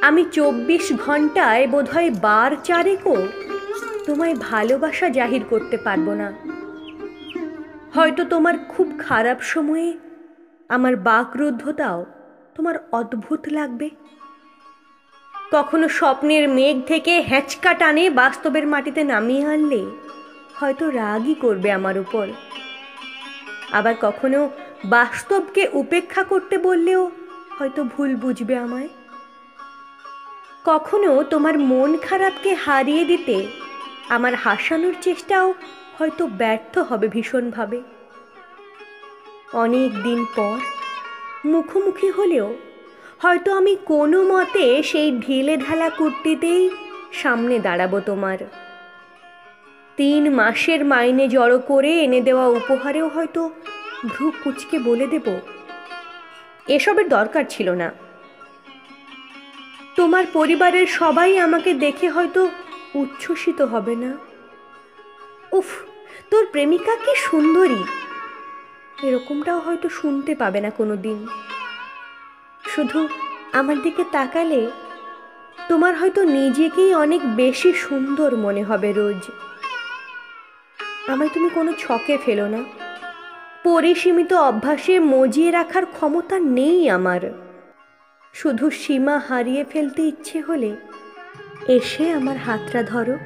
আমি 24 ঘন্টায় বোধহয় বার চারেকও তোমায় ভালোবাসা জাহির করতে পারবো না। হয়তো তোমার খুব খারাপ সময়ে আমার বাকরুদ্ধতাও তোমার অদ্ভুত লাগবে। কখনো স্বপ্নের মেঘ থেকে হ্যাঁচকা টানে বাস্তবের মাটিতে নামিয়ে আনলে হয়তো রাগই করবে আমার উপর। আবার কখনো বাস্তবকে উপেক্ষা করতে বললেও হয়তো ভুল বুঝবে আমায়। কখনো তোমার মন খারাপকে হারিয়ে দিতে আমার হাসানোর চেষ্টাও হয়তো ব্যর্থ হবে ভীষণভাবে। অনেক দিন পর মুখোমুখি হলেও হয়তো আমি কোনো মতে সেই ঢিলে ঢালা কুর্তিতেই সামনে দাঁড়াবো তোমার। 3 মাসের মাইনে জড়ো করে এনে দেওয়া উপহারেও হয়তো ভ্রু কুঁচকে বলে দেব, এসবের দরকার ছিল না। তোমার পরিবারের সবাই আমাকে দেখে হয়তো উচ্ছ্বসিত হবে না। উফ, তোর প্রেমিকা কি সুন্দরী, এরকমটাও হয়তো শুনতে পাবে না কোনো দিন। শুধু আমার দিকে তাকালে তোমার হয়তো নিজেকেই অনেক বেশি সুন্দর মনে হবে রোজ। আমায় তুমি কোনো ছকে ফেলো না। পরিসীমিত অভ্যাসে মজিয়ে রাখার ক্ষমতা নেই আমার। শুধু সীমা হারিয়ে ফেলতে ইচ্ছে হলে এসে আমার হাতটা ধরো।